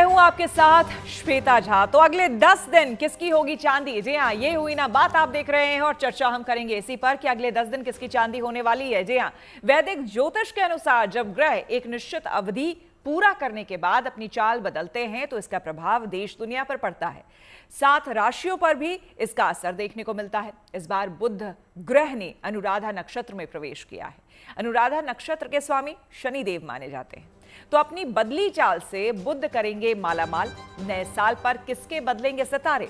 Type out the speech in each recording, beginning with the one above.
हूं आपके साथ श्वेता झा। तो अगले 10 दिन किसकी होगी चांदी? जी हाँ, ये हुई ना बात आप देख रहे हैं और चर्चा हम करेंगे इसी पर कि अगले 10 दिन किसकी चांदी होने वाली है। जी हाँ, वैदिक ज्योतिष के अनुसार जब ग्रह एक निश्चित अवधि पूरा करने के बाद अपनी चाल बदलते हैं तो इसका प्रभाव देश दुनिया पर पड़ता है, साथ राशियों पर भी इसका असर देखने को मिलता है। इस बार बुध ग्रह ने अनुराधा नक्षत्र में प्रवेश किया है। अनुराधा नक्षत्र के स्वामी शनिदेव माने जाते हैं। तो अपनी बदली चाल से बुध करेंगे मालामाल। नए साल पर किसके बदलेंगे सितारे?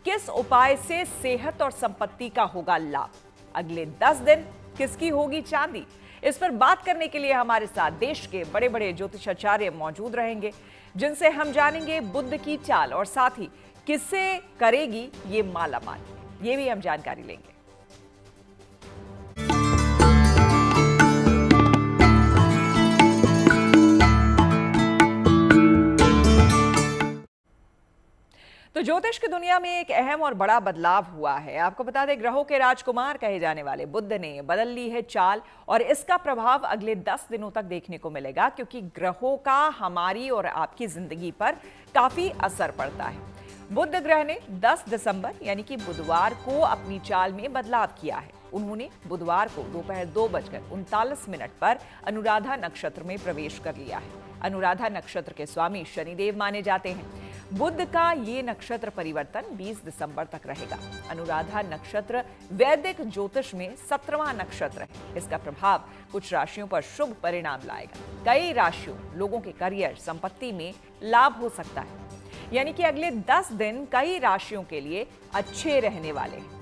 किस उपाय से सेहत और संपत्ति का होगा लाभ? अगले 10 दिन किसकी होगी चांदी? इस पर बात करने के लिए हमारे साथ देश के बड़े बड़े ज्योतिषाचार्य मौजूद रहेंगे, जिनसे हम जानेंगे बुध की चाल और साथ ही किससे करेगी ये मालामाल, ये भी हम जानकारी लेंगे। तो ज्योतिष की दुनिया में एक अहम और बड़ा बदलाव हुआ है। आपको बता दें, ग्रहों के राजकुमार कहे जाने वाले बुध ने बदल ली है चाल और इसका प्रभाव अगले 10 दिनों तक देखने को मिलेगा, क्योंकि ग्रहों का हमारी और आपकी जिंदगी पर काफी असर पड़ता है। बुध ग्रह ने 10 दिसंबर यानी कि बुधवार को अपनी चाल में बदलाव किया है। उन्होंने बुधवार को दोपहर 2:39 पर अनुराधा नक्षत्र में प्रवेश कर लिया है। अनुराधा नक्षत्र के स्वामी शनिदेव माने जाते हैं। बुध का ये नक्षत्र परिवर्तन 20 दिसंबर तक रहेगा। अनुराधा नक्षत्र वैदिक ज्योतिष में 17वां नक्षत्र है। इसका प्रभाव कुछ राशियों पर शुभ परिणाम लाएगा। कई राशियों लोगों के करियर संपत्ति में लाभ हो सकता है, यानी कि अगले 10 दिन कई राशियों के लिए अच्छे रहने वाले हैं।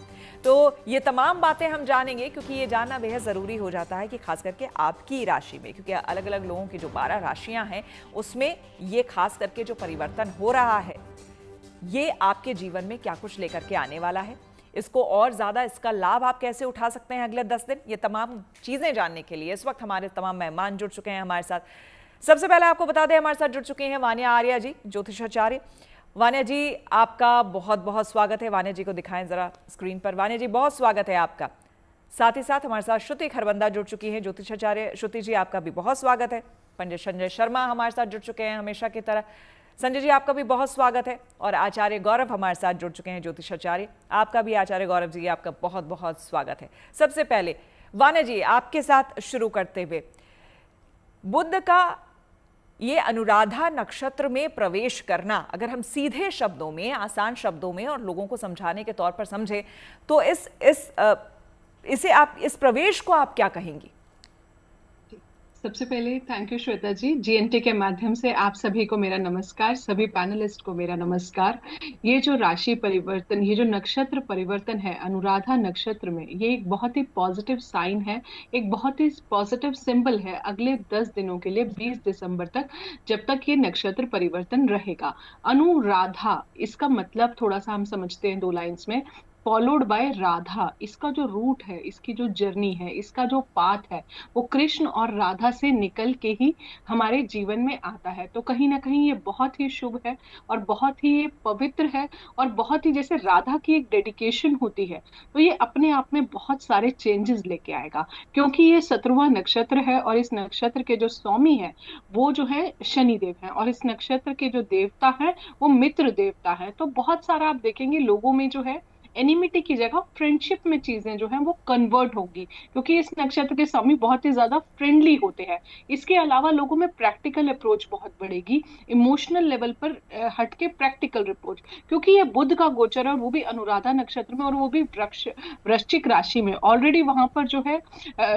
तो ये तमाम बातें हम जानेंगे, क्योंकि ये जानना बेहद ज़रूरी हो जाता है कि खास करके आपकी राशि में, क्योंकि अलग अलग लोगों की जो 12 राशियां हैं उसमें ये खास करके जो परिवर्तन हो रहा है ये आपके जीवन में क्या कुछ लेकर के आने वाला है, इसको और ज़्यादा इसका लाभ आप कैसे उठा सकते हैं अगले 10 दिन। ये तमाम चीज़ें जानने के लिए इस वक्त हमारे तमाम मेहमान जुड़ चुके हैं हमारे साथ। सबसे पहले आपको बता दें, हमारे साथ जुड़ चुके हैं वान्या आर्या जी, ज्योतिषाचार्य। वान्या जी, आपका बहुत बहुत स्वागत है। वान्या जी को दिखाएं जरा स्क्रीन पर। वान्या जी, बहुत स्वागत है आपका। साथ ही साथ हमारे साथ श्रुति खरबंदा जुड़ चुकी हैं, ज्योतिषाचार्य। श्रुति जी, आपका भी बहुत स्वागत है। पंडित संजय शर्मा हमारे साथ जुड़ चुके हैं हमेशा की तरह। संजय जी, आपका भी बहुत स्वागत है। और आचार्य गौरव हमारे साथ जुड़ चुके हैं, ज्योतिषाचार्य। आपका भी आचार्य गौरव जी, आपका बहुत बहुत स्वागत है। सबसे पहले वान्या जी, आपके साथ शुरू करते हुए, बुध का ये अनुराधा नक्षत्र में प्रवेश करना, अगर हम सीधे शब्दों में, आसान शब्दों में और लोगों को समझाने के तौर पर समझे तो इस प्रवेश को आप क्या कहेंगी? सबसे पहले thank you Shweta ji. GNT के माध्यम से आप सभी को मेरा नमस्कार, सभी पैनलिस्ट को मेरा नमस्कार। ये जो राशि परिवर्तन, ये जो नक्षत्र परिवर्तन है अनुराधा नक्षत्र में, ये एक बहुत ही पॉजिटिव साइन है, एक बहुत ही पॉजिटिव सिंबल है अगले 10 दिनों के लिए, 20 दिसंबर तक, जब तक ये नक्षत्र परिवर्तन रहेगा। अनुराधा, इसका मतलब थोड़ा सा हम समझते हैं 2 लाइन्स में। फॉलोड बाय राधा, इसका जो रूट है, इसकी जो जर्नी है, इसका जो पाथ है, वो कृष्ण और राधा से निकल के ही हमारे जीवन में आता है। तो कहीं ना कहीं ये बहुत ही शुभ है और बहुत ही ये पवित्र है और बहुत ही जैसे राधा की एक डेडिकेशन होती है, तो ये अपने आप में बहुत सारे चेंजेस लेके आएगा, क्योंकि ये 17वां नक्षत्र है और इस नक्षत्र के जो स्वामी है वो जो है शनिदेव है और इस नक्षत्र के जो देवता है वो मित्र देवता है। तो बहुत सारा आप देखेंगे लोगों में जो है एनिमिटी की जगह फ्रेंडशिप में चीजें जो है वो कन्वर्ट होगी, क्योंकि इस नक्षत्र के स्वामी बहुत ही ज्यादा फ्रेंडली होते हैं। इसके अलावा लोगों में प्रैक्टिकल अप्रोच बहुत बढ़ेगी, इमोशनल लेवल पर हटके प्रैक्टिकल अप्रोच, क्योंकि ये बुध का गोचर है और वो भी अनुराधा नक्षत्र में और वो भी वृश्चिक राशि में। ऑलरेडी वहां पर जो है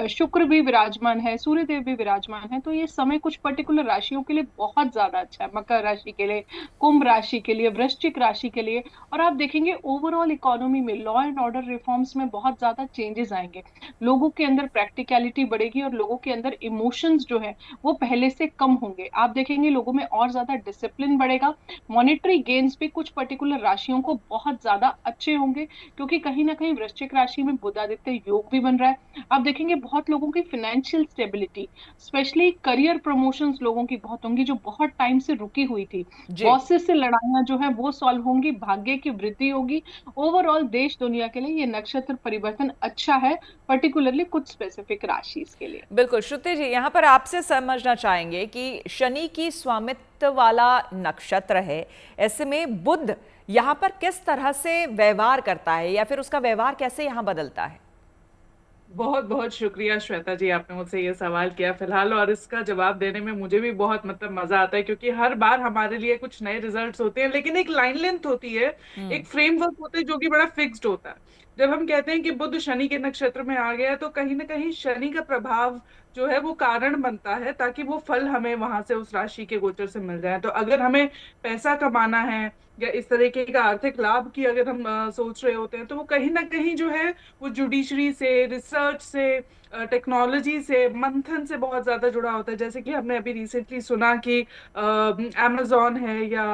शुक्र भी विराजमान है, सूर्य देव भी विराजमान है। तो ये समय कुछ पर्टिकुलर राशियों के लिए बहुत ज्यादा अच्छा है, मकर राशि के लिए, कुंभ राशि के लिए, वृश्चिक राशि के लिए। और आप देखेंगे ओवरऑल इकोनॉमी में, लॉ एंड ऑर्डर रिफॉर्म्स में बहुत ज्यादा चेंजेस आएंगे। लोगों के अंदर प्रैक्टिकलिटी बढ़ेगी और लोगों के अंदर इमोशंस जो है वो पहले से कम होंगे। आप देखेंगे लोगों में और ज्यादा डिसिप्लिन बढ़ेगा। मॉनेटरी गेन्स भी कुछ पर्टिकुलर राशियों को बहुत ज्यादा अच्छे होंगे, क्योंकि कहीं ना कहीं वृश्चिक राशि में बुधादित्य योग भी बन रहा है। आप देखेंगे बहुत लोगों की financial stability, specially career promotions लोगों की बहुत होंगी, जो बहुत टाइम से रुकी हुई थी। बॉसेस से लड़ाइयां जो है वो सॉल्व होंगी, भाग्य की वृद्धि होगी। ओवरऑल ओवरऑल देश दुनिया के लिए ये नक्षत्र परिवर्तन अच्छा है, पर्टिकुलरली कुछ स्पेसिफिक राशि के लिए। बिल्कुल श्रुति जी, यहाँ पर आपसे समझना चाहेंगे कि शनि की स्वामित्व वाला नक्षत्र है, ऐसे में बुध यहाँ पर किस तरह से व्यवहार करता है या फिर उसका व्यवहार कैसे यहाँ बदलता है? बहुत बहुत शुक्रिया श्वेता जी, आपने मुझसे ये सवाल किया फिलहाल, और इसका जवाब देने में मुझे भी बहुत मजा आता है, क्योंकि हर बार हमारे लिए कुछ नए रिजल्ट्स होते हैं, लेकिन एक लाइन लेंथ होती है, एक फ्रेमवर्क होता है जो कि बड़ा फिक्स्ड होता है। जब हम कहते हैं कि बुध शनि के नक्षत्र में आ गया, तो कहीं ना कहीं शनि का प्रभाव जो है वो कारण बनता है, ताकि वो फल हमें वहां से उस राशि के गोचर से मिल जाए। तो अगर हमें पैसा कमाना है या इस तरीके का आर्थिक लाभ की अगर हम सोच रहे होते हैं, तो वो कहीं ना कहीं जो है वो जुडिशरी से, रिसर्च से, टेक्नोलॉजी से, मंथन से बहुत ज्यादा जुड़ा होता है। जैसे कि हमने अभी रिसेंटली सुना कि amazon है या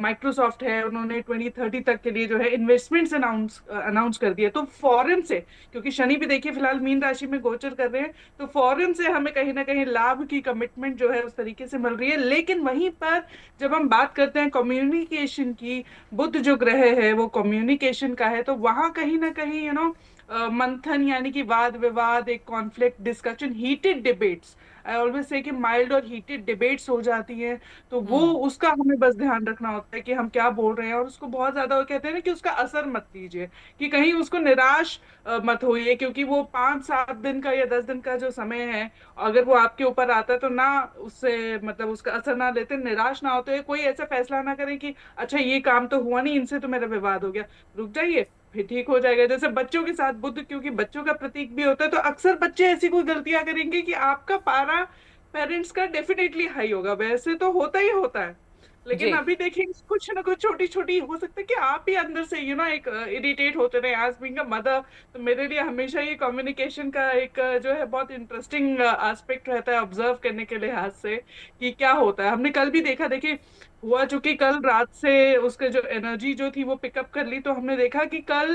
माइक्रोसॉफ्ट है, उन्होंने 2030 तक के लिए जो है इन्वेस्टमेंट्स अनाउंस कर दिए। तो फॉरेन से, क्योंकि शनि भी देखिए फिलहाल मीन राशि में गोचर कर रहे हैं, तो फॉरेन से हमें कहीं ना कहीं लाभ की कमिटमेंट जो है उस तरीके से मिल रही है। लेकिन वहीं पर जब हम बात करते हैं कम्युनिकेशन की, बुध जो ग्रह है वो कम्युनिकेशन का है, तो वहां कहीं ना कहीं मंथन यानी कि वाद विवाद, एक conflict, discussion, heated debates, I always say कि माइल्ड और हीटेड डिबेट्स हो जाती हैं। तो वो उसका हमें बस ध्यान रखना होता है कि हम क्या बोल रहे हैं, और उसको बहुत ज्यादा, वो कहते हैं ना कि उसका असर मत लीजिए, कि कहीं उसको निराश मत होइए, क्योंकि वो 5-7 दिन का या 10 दिन का जो समय है, अगर वो आपके ऊपर आता है तो ना उससे उसका असर ना लेते, निराश ना होते हुए कोई ऐसा फैसला ना करें कि अच्छा ये काम तो हुआ नहीं, इनसे तो मेरा विवाद हो गया, रुक जाइए फिर ठीक हो जाएगा। जैसे बच्चों के साथ बुध क्योंकि बच्चों का प्रतीक भी होता है, तो अक्सर बच्चे ऐसी कोई गलतियां करेंगे कि आपका पारा पेरेंट्स का डेफिनेटली हाई होगा, वैसे तो होता ही होता है। लेकिन जी अभी देखिए कुछ ना कुछ छोटी छोटी हो सकता है कि आप ही अंदर से एक इरिटेट होते रहे। एज बीइंग अ मदर, तो मेरे लिए हमेशा ये कम्युनिकेशन का एक जो है बहुत इंटरेस्टिंग एस्पेक्ट रहता है ऑब्जर्व करने के लिहाज से कि क्या होता है। हमने कल भी देखा, देखिए हुआ चूंकि कल रात से उसके जो एनर्जी जो थी वो पिकअप कर ली, तो हमने देखा कि कल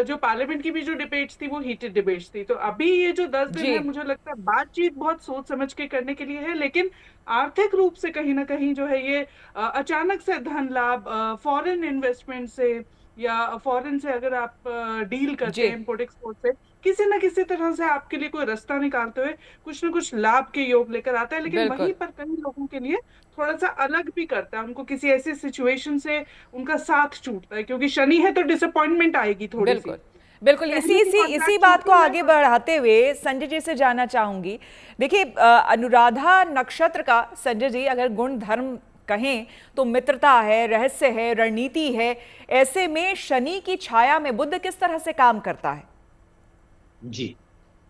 जो पार्लियामेंट की भी जो डिबेट्स थी वो हीटेड डिबेट्स थी। तो अभी ये जो 10 दिन जी है, मुझे लगता है बातचीत बहुत सोच समझ के करने के लिए है, लेकिन आर्थिक रूप से कहीं ना कहीं जो है ये अचानक से धन लाभ, फॉरेन इन्वेस्टमेंट से, या फॉरेन से अगर आप डील करते जी हैं इम्पोर्ट एक्सपोर्ट से, किसी ना किसी तरह से आपके लिए कोई रास्ता निकालते हुए कुछ ना कुछ लाभ के योग लेकर आता है। लेकिन वहीं बिल्कुल पर कई लोगों के लिए थोड़ा सा अलग भी करता है, उनको किसी ऐसी सिचुएशन से उनका साथ छूटता है, क्योंकि शनि है तो डिसअपॉइंटमेंट आएगी थोड़ी सी। बिल्कुल बिल्कुल, इसी पहले भी इसी इसी कॉन्ट्रैक्ट बात को छूटे हैं आगे तो बढ़ाते हुए संजय जी से जानना चाहूंगी। देखिए अनुराधा नक्षत्र का, संजय जी, अगर गुण धर्म कहें तो मित्रता है, रहस्य है, रणनीति है। ऐसे में शनि की छाया में बुध किस तरह से काम करता है? जी,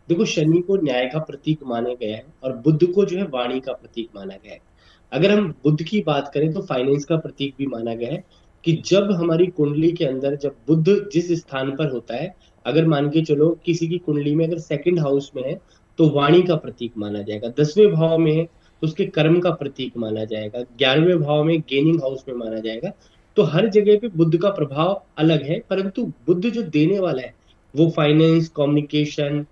देखो, शनि को न्याय का प्रतीक माना गया है और बुध को जो है वाणी का प्रतीक माना गया है। अगर हम बुध की बात करें तो फाइनेंस का प्रतीक भी माना गया है, कि जब हमारी कुंडली के अंदर जब बुध जिस स्थान पर होता है, अगर मान के चलो किसी की कुंडली में अगर सेकंड हाउस में है तो वाणी का प्रतीक माना जाएगा, 10वें भाव में है तो उसके कर्म का प्रतीक माना जाएगा, 11वें भाव में गेनिंग हाउस में माना जाएगा। तो हर जगह पे बुध का प्रभाव अलग है, परंतु बुध जो देने वाला है वो फाइनेंस, कम्युनिकेशन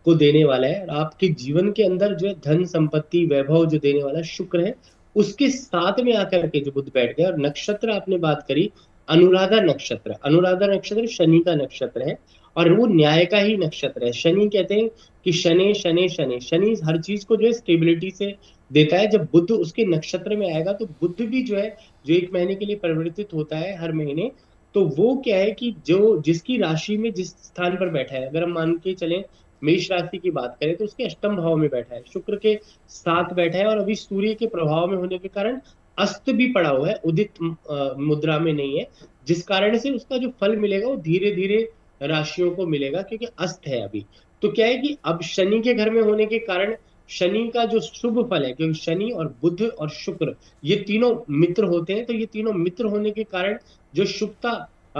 को देने वाला है। और आपके जीवन के अंदर जो है धन, संपत्ति, वैभव जो देने वाला शुक्र है, उसके साथ में आकर के जो बुध बैठ गया। और नक्षत्र आपने बात करी, अनुराधा नक्षत्र, अनुराधा नक्षत्र शनि का नक्षत्र है और वो न्याय का ही नक्षत्र है। शनि कहते हैं कि शनि शनि शनि शनि हर चीज को जो है स्टेबिलिटी से देता है। जब बुध उसके नक्षत्र में आएगा तो बुध भी जो है जो 1 महीने के लिए परिवर्तित होता है हर महीने, तो वो क्या है कि जो जिसकी राशि में जिस स्थान पर बैठा है, अगर हम मान के चले मेष राशि की बात करें तो उसके अष्टम भाव में बैठा है, शुक्र के साथ बैठा है, और अभी सूर्य के प्रभाव में होने के कारण अस्त भी पड़ा हुआ है, उदित मुद्रा में नहीं है, जिस कारण से उसका जो फल मिलेगा वो धीरे धीरे राशियों को मिलेगा, क्योंकि अस्त है अभी। तो क्या है कि अब शनि के घर में होने के कारण शनि का जो शुभ फल है, क्योंकि शनि और बुध और शुक्र ये तीनों मित्र होते हैं, तो ये तीनों मित्र होने के कारण जो शुभता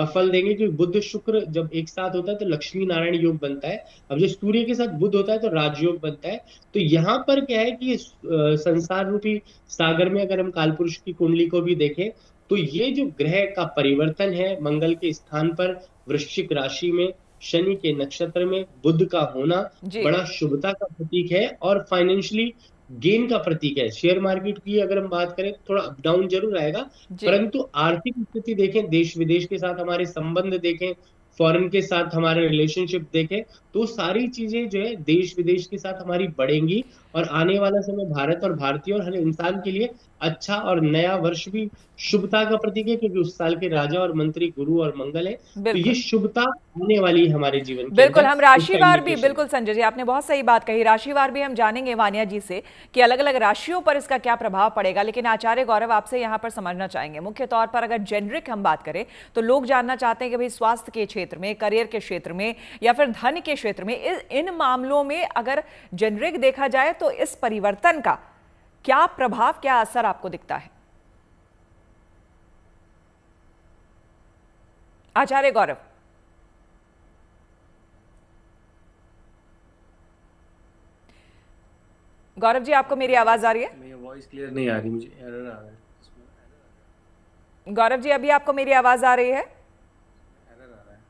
फल देंगे। क्योंकि बुध शुक्र जब एक साथ होता है तो लक्ष्मी नारायण योग बनता है, अब जो सूर्य के साथ बुध होता है तो राजयोग बनता है। तो यहाँ पर क्या है कि संसार रूपी सागर में अगर हम कालपुरुष की कुंडली को भी देखें तो ये जो ग्रह का परिवर्तन है, मंगल के स्थान पर वृश्चिक राशि में शनि के नक्षत्र में बुध का होना जी बड़ा शुभता का प्रतीक है और फाइनेंशियली गेन का प्रतीक है। शेयर मार्केट की अगर हम बात करें थोड़ा अप डाउन जरूर आएगा, जी परंतु आर्थिक स्थिति देखें, देश विदेश के साथ हमारे संबंध देखें फॉरेन के साथ हमारे रिलेशनशिप देखें, तो सारी चीजें जो है देश विदेश के साथ हमारी बढ़ेंगी, और आने वाला समय भारत और भारतीय और हर इंसान के लिए अच्छा, और नया वर्ष भी शुभता का प्रतीक है, क्योंकि उस साल के राजा और मंत्री गुरु और मंगल है। तो ये बिल्कुल शुभता आने वाली है हमारे जीवन के बिल्कुल, अंदर, हम उसका राशिवार भी, इंडिकेशन। बिल्कुल संजय जी आपने बहुत सही बात कही, राशिवार भी हम जानेंगे वानिया जी से कि अलग अलग राशियों पर इसका क्या प्रभाव पड़ेगा। लेकिन आचार्य गौरव, आपसे यहाँ पर समझना चाहेंगे, मुख्य तौर पर अगर जेनरिक हम बात करें तो लोग जानना चाहते हैं कि भाई स्वास्थ्य के क्षेत्र में, करियर के क्षेत्र में, या फिर धन के क्षेत्र में, इन मामलों में अगर जेनरिक देखा जाए तो इस परिवर्तन का क्या प्रभाव, क्या असर आपको दिखता है? आचार्य गौरव। गौरव जी, आपको मेरी आवाज आ रही है? मेरी वॉइस क्लियर नहीं आ रही, मुझे एरर आ रहा है। गौरव जी, अभी आपको मेरी आवाज आ रही है? एरर आ रहा है,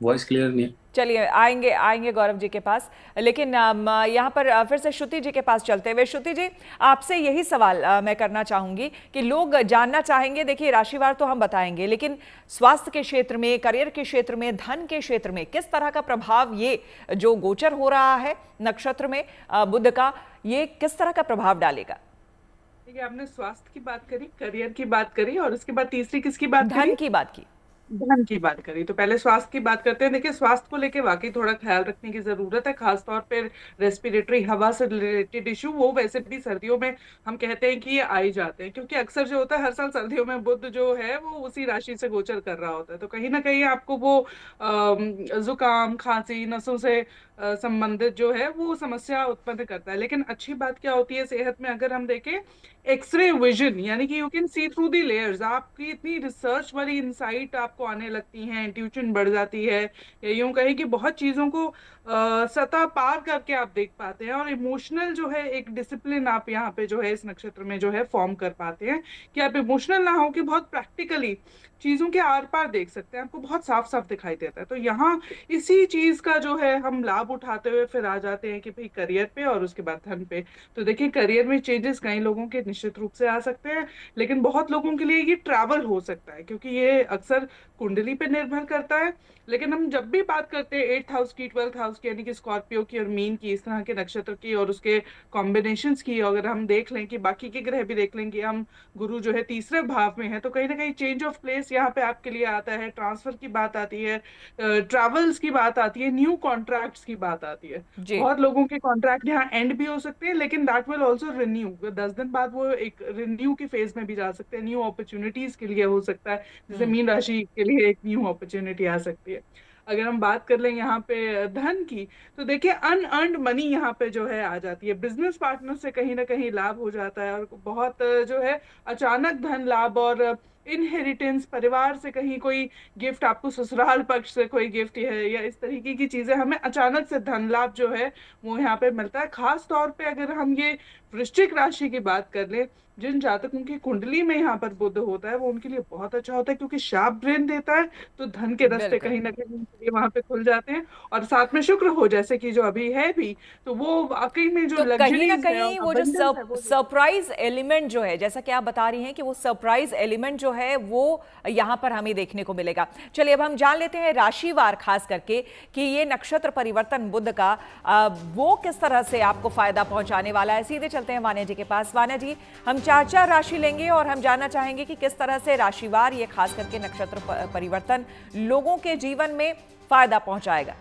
वॉइस क्लियर नहीं है। चलिए, आएंगे आएंगे गौरव जी के पास, लेकिन यहाँ पर फिर से श्रुति जी के पास चलते हुए, श्रुति जी आपसे यही सवाल मैं करना चाहूंगी कि लोग जानना चाहेंगे, देखिए राशिवार तो हम बताएंगे, लेकिन स्वास्थ्य के क्षेत्र में, करियर के क्षेत्र में, धन के क्षेत्र में किस तरह का प्रभाव ये जो गोचर हो रहा है नक्षत्र में बुध का, ये किस तरह का प्रभाव डालेगा? देखिए, आपने स्वास्थ्य की बात करी, करियर की बात करी, और उसके बाद तीसरी किसकी बात करी? धन की बात की। धन की बात करी। तो पहले स्वास्थ्य की बात करते हैं। देखिए, स्वास्थ्य को लेके वाकई थोड़ा ख्याल रखने की जरूरत है, खासतौर पर रेस्पिरेटरी, हवा से रिलेटेड इशू। वो वैसे भी सर्दियों में हम कहते हैं कि ये आ ही जाते हैं, क्योंकि अक्सर जो होता है हर साल सर्दियों में बुध जो है वो उसी राशि से गोचर कर रहा होता है। तो कहीं ना कहीं आपको वो जुकाम, खांसी, नसों से संबंधित जो है वो समस्या उत्पन्न करता है। लेकिन अच्छी बात क्या होती है सेहत में, अगर हम देखें, एक्सरे विजन, यानी कि you can see through the layers. आपकी इतनी रिसर्च वाली इंसाइट आपको आने लगती है, इंट्यूशन बढ़ जाती है, या यूं कहें कि बहुत चीजों को सतह पार करके आप देख पाते हैं। और इमोशनल जो है एक डिसिप्लिन आप यहाँ पे जो है इस नक्षत्र में जो है फॉर्म कर पाते हैं, कि आप इमोशनल ना हो, कि बहुत प्रैक्टिकली चीजों के आर पार देख सकते हैं, आपको बहुत साफ साफ दिखाई देता है। तो यहाँ इसी चीज का जो है हम लाभ उठाते हुए फिर आ जाते हैं कि भाई करियर पे और उसके बाद धन पे। तो देखिए, करियर में चेंजेस कई लोगों के निश्चित रूप से आ सकते हैं, लेकिन बहुत लोगों के लिए ये ट्रैवल हो सकता है, क्योंकि ये अक्सर कुंडली पे निर्भर करता है। लेकिन हम जब भी बात करते हैं 8th हाउस की, 12th हाउस की, यानी कि स्कॉर्पियो की और मीन की, इस तरह के नक्षत्र की और उसके कॉम्बिनेशंस की, अगर हम देख लें कि बाकी के ग्रह भी देख लें कि हम गुरु जो है तीसरे भाव में है, तो कहीं ना कहीं चेंज ऑफ प्लेस यहाँ पे आपके लिए आता है, ट्रांसफर की बात आती है, ट्रैवल्स की बात आती है, न्यू कॉन्ट्रैक्ट्स की बात आती है। जी बहुत लोगों के कॉन्ट्रैक्ट यहाँ एंड भी हो सकते हैं, लेकिन दैट विल ऑल्सो रिन्यू, 10 दिन बाद वो एक रिन्यू की फेज में भी जा सकते हैं, न्यू अपॉर्चुनिटीज के लिए हो सकता है। जैसे मीन राशि के लिए एक न्यू अपॉर्चुनिटी आ सकती है। अगर हम बात कर लें यहाँ पे धन की, तो देखिए अनअर्न्ड मनी यहाँ पे जो है आ जाती है, बिजनेस पार्टनर से कहीं ना कहीं लाभ हो जाता है, और बहुत जो है अचानक धन लाभ और इनहेरिटेंस, परिवार से कहीं कोई गिफ्ट, आपको ससुराल पक्ष से कोई गिफ्ट है, या इस तरीके की चीजें, हमें अचानक से धन लाभ जो है वो यहाँ पे मिलता है। खास तौर पे अगर हम ये वृश्चिक राशि की बात कर ले, जिन जातकों की कुंडली में यहाँ पर बुध होता है, वो उनके लिए बहुत अच्छा होता है, क्योंकि शार्प ब्रेन देता है, तो धन के रास्ते बिल्कुल कहीं ना कहीं उनके लिए वहां पे खुल जाते हैं। और साथ में शुक्र हो, जैसे कि जो अभी है भी, तो वो वाकई में जो तो कहीं ना लग्जरीज है और कहीं वो जो abundance है वो सरप्राइज एलिमेंट जो है, जैसा कि आप बता रही हैं कि वो सरप्राइज एलिमेंट जो है वो यहां पर हमें देखने को मिलेगा। चलिए अब हम जान लेते हैं राशिवार खास करके कि ये नक्षत्र परिवर्तन बुध का वो किस तरह से आपको फायदा पहुंचाने वाला है। सीधे चलते हैं वान्या जी के पास। वान्या जी, हम चार राशि लेंगे और हम जानना चाहेंगे कि किस तरह से राशिवार ये खास करके नक्षत्र परिवर्तन लोगों के जीवन में फायदा पहुंचाएगा।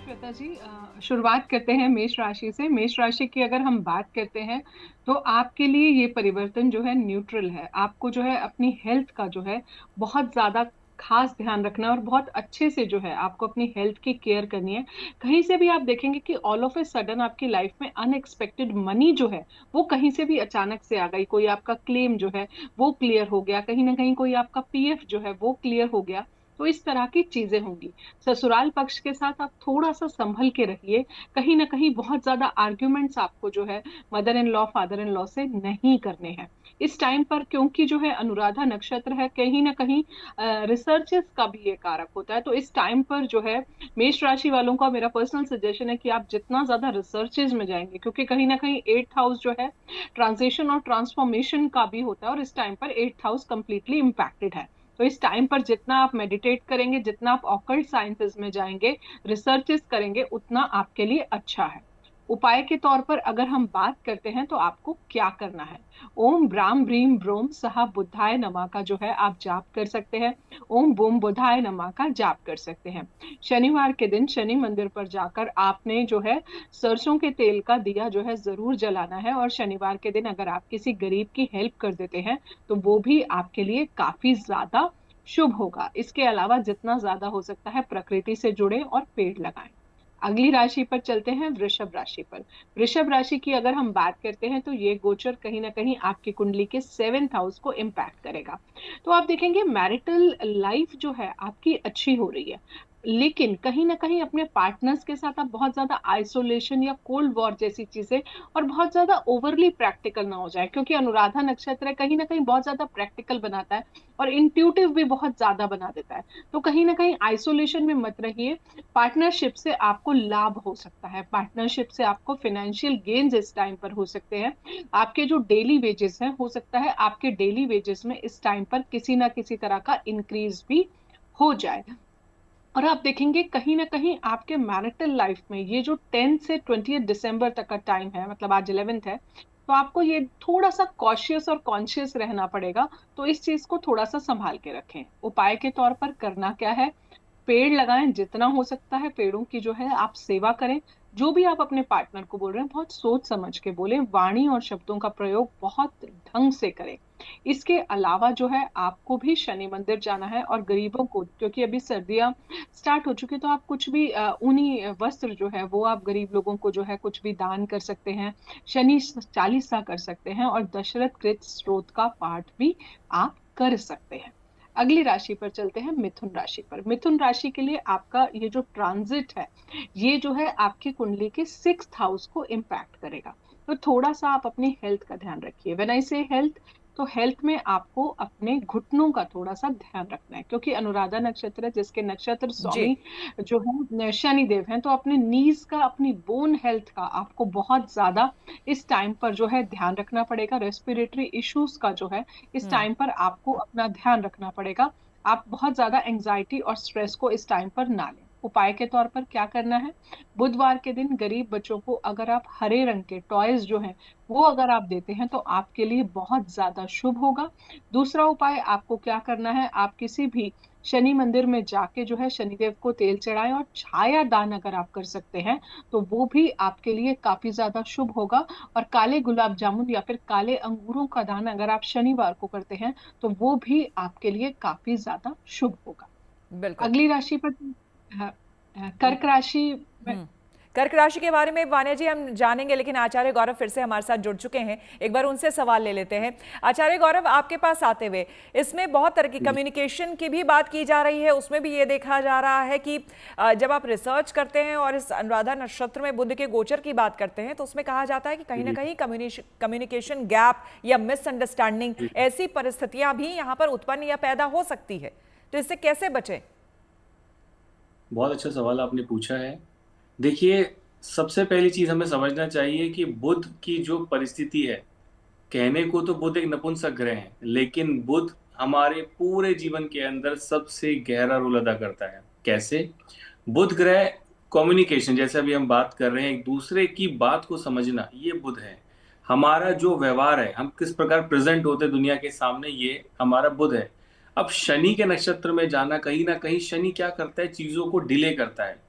श्वेता जी, शुरुआत करते हैं मेष राशि से। मेष राशि की अगर हम बात करते हैं तो आपके लिए ये परिवर्तन जो है न्यूट्रल है। आपको जो है अपनी हेल्थ का जो है बहुत ज्यादा खास ध्यान रखना है, और बहुत अच्छे से जो है आपको अपनी हेल्थ की केयर करनी है। कहीं से भी आप देखेंगे कि ऑल ऑफ ए सडन आपकी लाइफ में अनएक्सपेक्टेड मनी जो है वो कहीं से भी अचानक से आ गई। कोई आपका क्लेम जो है वो क्लियर हो गया, कहीं ना कहीं कोई आपका पीएफ जो है वो क्लियर हो गया। तो इस तरह की चीजें होंगी। ससुराल पक्ष के साथ आप थोड़ा सा संभल के रहिए। कहीं ना कहीं बहुत ज्यादा आर्ग्यूमेंट्स आपको जो है mother in law, father in law से नहीं करने हैं इस टाइम पर, क्योंकि जो है अनुराधा नक्षत्र है, कहीं ना कहीं रिसर्चेस का भी ये कारक होता है। तो इस टाइम पर जो है मेष राशि वालों का मेरा पर्सनल सजेशन है कि आप जितना ज्यादा रिसर्चेस में जाएंगे, क्योंकि कहीं ना कहीं 8th हाउस जो है ट्रांजिशन और ट्रांसफॉर्मेशन का भी होता है, और इस टाइम पर 8th हाउस कंप्लीटली इम्पैक्टेड है। तो इस टाइम पर जितना आप मेडिटेट करेंगे, जितना आप ऑकल्ट साइंसेस में जाएंगे, रिसर्चेस करेंगे, उतना आपके लिए अच्छा है। उपाय के तौर पर अगर हम बात करते हैं तो आपको क्या करना है, ओम ब्राम ब्रीम ब्रोम सहा बुद्धाय नमः का जो है आप जाप कर सकते हैं। ओम बूम बुधाय नमः का जाप कर सकते हैं। शनिवार के दिन शनि मंदिर पर जाकर आपने जो है सरसों के तेल का दिया जो है जरूर जलाना है, और शनिवार के दिन अगर आप किसी गरीब की हेल्प कर देते हैं तो वो भी आपके लिए काफी ज्यादा शुभ होगा। इसके अलावा जितना ज्यादा हो सकता है प्रकृति से जुड़े और पेड़ लगाएं। अगली राशि पर चलते हैं, वृषभ राशि पर। वृषभ राशि की अगर हम बात करते हैं तो ये गोचर कहीं ना कहीं आपकी कुंडली के 7th हाउस को इम्पैक्ट करेगा। तो आप देखेंगे मैरिटल लाइफ जो है आपकी अच्छी हो रही है, लेकिन कहीं ना कहीं अपने पार्टनर्स के साथ आप बहुत ज्यादा आइसोलेशन या कोल्ड वॉर जैसी चीजें और बहुत ज्यादा ओवरली प्रैक्टिकल ना हो जाए, क्योंकि अनुराधा नक्षत्र है, कहीं ना कहीं बहुत ज्यादा प्रैक्टिकल बनाता है और इंट्यूटिव भी बहुत ज्यादा बना देता है। तो कहीं ना कहीं आइसोलेशन में मत रहिए। पार्टनरशिप से आपको लाभ हो सकता है, पार्टनरशिप से आपको फाइनेंशियल गेन्स इस टाइम पर हो सकते हैं। आपके जो डेली वेजेस हैं, हो सकता है आपके डेली वेजेस में इस टाइम पर किसी ना किसी तरह का इंक्रीज भी हो जाए। और आप देखेंगे कहीं ना कहीं आपके मैरिटल लाइफ में ये जो 10 से 20 दिसंबर तक का टाइम है, मतलब आज 11th है, तो आपको ये थोड़ा सा कॉशियस और कॉन्शियस रहना पड़ेगा। तो इस चीज को थोड़ा सा संभाल के रखें। उपाय के तौर पर करना क्या है, पेड़ लगाएं, जितना हो सकता है पेड़ों की जो है आप सेवा करें। जो भी आप अपने पार्टनर को बोल रहे हैं बहुत सोच समझ के बोलें, वाणी और शब्दों का प्रयोग बहुत ढंग से करें। इसके अलावा जो है आपको भी शनि मंदिर जाना है, और गरीबों को, क्योंकि अभी सर्दियां स्टार्ट हो चुकी, तो आप कुछ भी ऊनी वस्त्र जो है वो आप गरीब लोगों को जो है कुछ भी दान कर सकते हैं, शनि चालीसा कर सकते हैं, और दशरथ कृत स्तोत्र का पाठ भी आप कर सकते हैं। अगली राशि पर चलते हैं, मिथुन राशि पर। मिथुन राशि के लिए आपका ये जो ट्रांजिट है ये जो है आपकी कुंडली के 6th हाउस को इम्पैक्ट करेगा। तो थोड़ा सा आप अपनी हेल्थ का ध्यान रखिए। व्हेन आई से हेल्थ, तो हेल्थ में आपको अपने घुटनों का थोड़ा सा ध्यान रखना है, क्योंकि अनुराधा नक्षत्र है जिसके नक्षत्र जी। स्वामी जो है शनि देव हैं। तो अपने नीज का, अपनी बोन हेल्थ का आपको बहुत ज्यादा इस टाइम पर जो है ध्यान रखना पड़ेगा। रेस्पिरेटरी इश्यूज का जो है इस टाइम पर आपको अपना ध्यान रखना पड़ेगा। आप बहुत ज्यादा एंजाइटी और स्ट्रेस को इस टाइम पर ना लें। उपाय के तौर पर क्या करना है, बुधवार के दिन गरीब बच्चों को अगर आप हरे रंग के टॉयज जो हैं वो अगर आप देते हैं तो आपके लिए बहुत ज्यादा शुभ होगा। दूसरा उपाय आपको क्या करना है, आप किसी भी शनि मंदिर में जाके जो है शनिदेव को तेल चढ़ाएं, और छाया दान अगर आप कर सकते हैं तो वो भी आपके लिए काफी ज्यादा शुभ होगा। और काले गुलाब जामुन या फिर काले अंगूरों का दान अगर आप शनिवार को करते हैं तो वो भी आपके लिए काफी ज्यादा शुभ होगा। बिल्कुल। अगली राशि पर कर्क राशि में। कर्क राशि के बारे में वान्या जी हम जानेंगे, लेकिन आचार्य गौरव फिर से हमारे साथ जुड़ चुके हैं। एक बार उनसे सवाल ले लेते हैं। आचार्य गौरव, आपके पास आते हुए इसमें बहुत तरह की कम्युनिकेशन की भी बात की जा रही है। उसमें भी ये देखा जा रहा है कि जब आप रिसर्च करते हैं और इस अनुराधा नक्षत्र में बुध के गोचर की बात करते हैं तो उसमें कहा जाता है कि कहीं ना कहीं कम्युनिकेशन गैप या मिसअंडरस्टैंडिंग, ऐसी परिस्थितियां भी यहाँ पर उत्पन्न या पैदा हो सकती है। तो इससे कैसे बचें? बहुत अच्छा सवाल आपने पूछा है। देखिए, सबसे पहली चीज हमें समझना चाहिए कि बुध की जो परिस्थिति है, कहने को तो बुध एक नपुंसक ग्रह है, लेकिन बुध हमारे पूरे जीवन के अंदर सबसे गहरा रोल अदा करता है। कैसे? बुध ग्रह कम्युनिकेशन, जैसे अभी हम बात कर रहे हैं, एक दूसरे की बात को समझना, ये बुध है। हमारा जो व्यवहार है, हम किस प्रकार प्रेजेंट होते दुनिया के सामने, ये हमारा बुध है। अब शनि के नक्षत्र में जाना, कहीं ना कहीं शनि क्या करता है, चीजों को डिले करता है।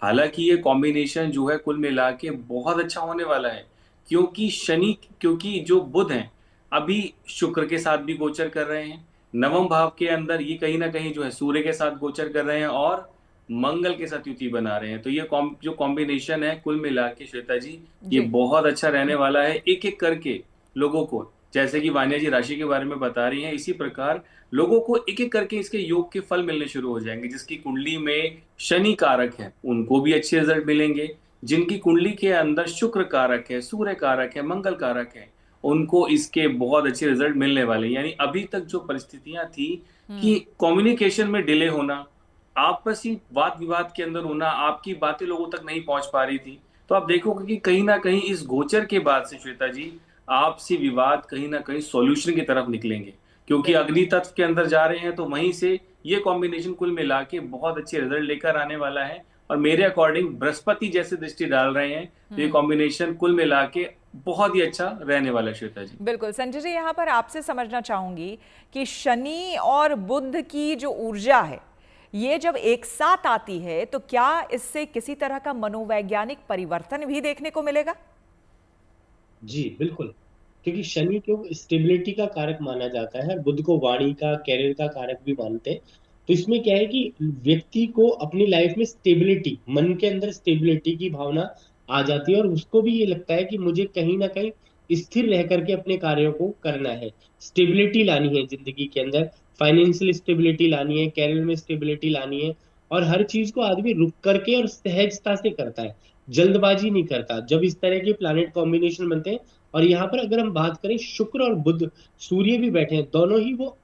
हालांकि ये कॉम्बिनेशन जो है कुल मिला के बहुत अच्छा होने वाला है, क्योंकि जो बुध हैं अभी शुक्र के साथ भी गोचर कर रहे हैं, नवम भाव के अंदर ये कहीं ना कहीं जो है सूर्य के साथ गोचर कर रहे हैं और मंगल के साथ युति बना रहे हैं। तो ये जो कॉम्बिनेशन है कुल मिला के श्वेता जी, ये बहुत अच्छा रहने वाला है। एक एक करके लोगों को, जैसे कि वान्या जी राशि के बारे में बता रही हैं, इसी प्रकार लोगों को एक एक करके इसके योग के फल मिलने शुरू हो जाएंगे। जिसकी कुंडली में शनि कारक है उनको भी अच्छे रिजल्ट मिलेंगे, जिनकी कुंडली के अंदर शुक्र कारक है, सूर्य कारक है, मंगल कारक है, उनको इसके बहुत अच्छे रिजल्ट मिलने वाले। यानी अभी तक जो परिस्थितियां थी कि कम्युनिकेशन में डिले होना, आपसी वाद विवाद के अंदर होना, आपकी बातें लोगों तक नहीं पहुंच पा रही थी, तो आप देखोगे कि कहीं ना कहीं इस गोचर के बाद से श्वेता जी आपसी विवाद कहीं ना कहीं सॉल्यूशन की तरफ निकलेंगे। क्योंकि अग्नि तत्व के अंदर जा रहे हैं, तो वहीं से ये कॉम्बिनेशन कुल मिला के बहुत अच्छे रिजल्ट लेकर आने वाला है। और मेरे अकॉर्डिंग बृहस्पति जैसे दृष्टि डाल रहे हैं, तो ये कॉम्बिनेशन कुल मिला के बहुत ही अच्छा रहने वाला है श्वेता जी। बिल्कुल संजय जी, यहाँ पर आपसे समझना चाहूंगी कि शनि और बुध की जो ऊर्जा है ये जब एक साथ आती है तो क्या इससे किसी तरह का मनोवैज्ञानिक परिवर्तन भी देखने को मिलेगा? जी बिल्कुल, क्योंकि शनि को स्टेबिलिटी का कारक माना जाता है, बुध को वाणी का, कैरियर का कारक भी मानते हैं। तो इसमें क्या है कि व्यक्ति को अपनी लाइफ में स्टेबिलिटी, मन के अंदर स्टेबिलिटी की भावना आ जाती है और उसको भी ये लगता है कि मुझे कहीं ना कहीं स्थिर रह करके अपने कार्यों को करना है, स्टेबिलिटी लानी है जिंदगी के अंदर, फाइनेंशियल स्टेबिलिटी लानी है, कैरियर में स्टेबिलिटी लानी है। और हर चीज को आदमी रुक करके और सहजता से करता है, जल्दबाजी नहीं करता जब इस तरह के प्लैनेट कॉम्बिनेशन बनते हैं। और यहाँ पर अगर हम बात करें, शुक्र और बुध, सूर्य भी बैठे हैं, दोनों ही वो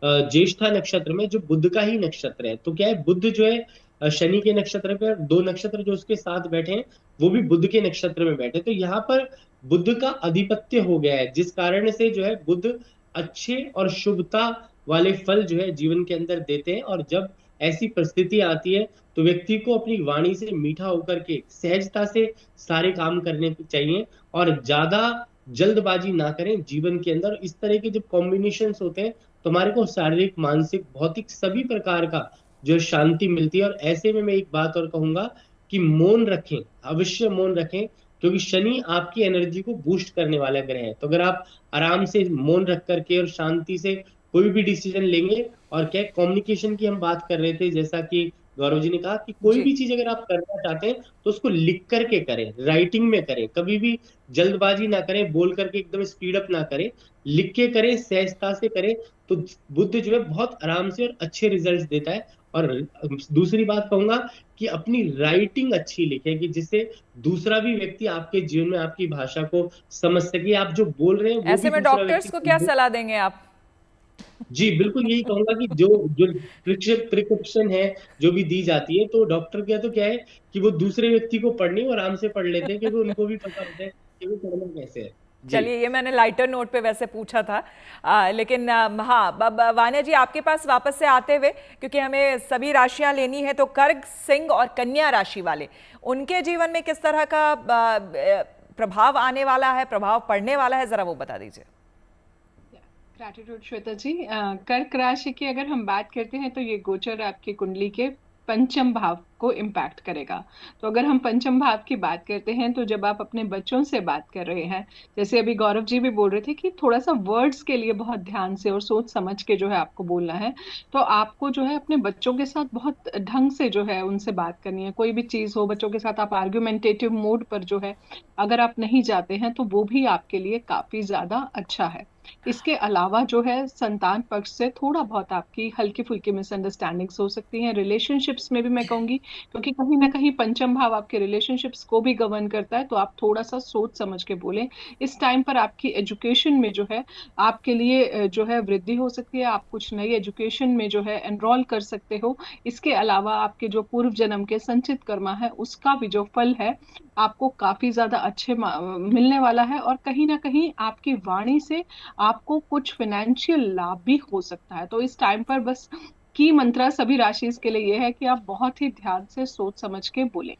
ज्येष्ठा नक्षत्र में, जो बुध का ही नक्षत्र है। तो क्या है, बुध जो है शनि के नक्षत्र पे, दो नक्षत्र जो उसके साथ बैठे हैं वो भी बुध के नक्षत्र में बैठे। तो यहाँ पर बुध का अधिपत्य हो गया है, जिस कारण से जो है बुध अच्छे और शुभता वाले फल जो है जीवन के अंदर देते हैं। और जब ऐसी परिस्थिति आती है तो व्यक्ति को अपनी वाणी से मीठा होकर के सहजता से सारे काम करने चाहिए और ज्यादा जल्दबाजी ना करें जीवन के अंदर। इस तरह के जब कॉम्बिनेशंस होते हैं तो हमारे को शारीरिक, मानसिक, भौतिक सभी प्रकार का जो शांति मिलती है। और ऐसे में मैं एक बात और कहूंगा कि मौन रखें, अवश्य मौन रखें, क्योंकि शनि आपकी एनर्जी को बूस्ट करने वाला ग्रह है। तो अगर आप आराम से मौन रख करके और शांति से कोई भी डिसीजन लेंगे, और क्या कम्युनिकेशन की हम बात कर रहे थे, जैसा कि गौरव जी ने कहा कि कोई भी चीज अगर आप करना चाहते हैं तो उसको लिख करके करें, राइटिंग में करें, कभी भी जल्दबाजी ना करें, बोल करके एकदम स्पीड अप ना करें, लिख के करें, सहजता से करें। तो बुद्ध जो है बहुत आराम से और अच्छे रिजल्ट्स देता है। और दूसरी बात कहूंगा कि अपनी राइटिंग अच्छी लिखें, कि जिससे दूसरा भी व्यक्ति आपके जीवन में आपकी भाषा को समझ सके, आप जो बोल रहे हैं वो ऐसे भी में दूसरा डॉक्टर्स व्यक्ति को क्या सलाह देंगे आप? जी बिल्कुल, यही कहूंगा कि जो जो प्रिस्क्रिप्शन है जो भी दी जाती है, तो डॉक्टर क्या तो क्या है कि वो दूसरे व्यक्ति को पढ़नी वो आराम से पढ़ लेते हैं, क्योंकि उनको भी पता होता है कि वो पढ़ना कैसे है। चलिए, ये मैंने लाइटर नोट पे वैसे पूछा था, लेकिन हाँ, वान्या जी आपके पास वापस से आते हुए, क्योंकि हमें सभी राशियां लेनी है, तो कर्क, सिंह और कन्या राशि वाले, उनके जीवन में किस तरह का प्रभाव आने वाला है, प्रभाव पड़ने वाला है, जरा वो बता दीजिए। ग्रैटिट्यूड श्वेता जी। कर्क राशि की अगर हम बात करते हैं तो ये गोचर आपकी कुंडली के पंचम भाव को इम्पैक्ट करेगा। तो अगर हम पंचम भाव की बात करते हैं तो जब आप अपने बच्चों से बात कर रहे हैं, जैसे अभी गौरव जी भी बोल रहे थे कि थोड़ा सा वर्ड्स के लिए बहुत ध्यान से और सोच समझ के जो है आपको बोलना है, तो आपको जो है अपने बच्चों के साथ बहुत ढंग से जो है उनसे बात करनी है। कोई भी चीज हो, बच्चों के साथ आप आर्ग्यूमेंटेटिव मोड पर जो है अगर आप नहीं जाते हैं तो वो भी आपके लिए काफी ज्यादा अच्छा है। इसके अलावा जो है संतान पक्ष से थोड़ा बहुत आपकी हल्की फुल्की मिसअंडरस्टैंडिंग्स हो सकती हैं। रिलेशनशिप्स में भी मैं कहूंगी, क्योंकि कहीं ना कहीं पंचम भाव आपके रिलेशनशिप्स को भी गवर्न करता है, तो आप थोड़ा सा सोच समझ के बोलें। इस टाइम पर आपकी एजुकेशन में जो है आपके लिए जो है वृद्धि हो सकती है, आप कुछ नई एजुकेशन में जो है एनरोल कर सकते हो। इसके अलावा आपके जो पूर्व जन्म के संचित कर्मा है उसका भी जो फल है आपको काफी ज्यादा अच्छे मिलने वाला है। और कहीं ना कहीं आपकी वाणी से आपको कुछ फाइनेंशियल लाभ भी हो सकता है। तो इस टाइम पर बस की मंत्रा सभी राशि के लिए यह है कि आप बहुत ही ध्यान से सोच समझ के बोलें।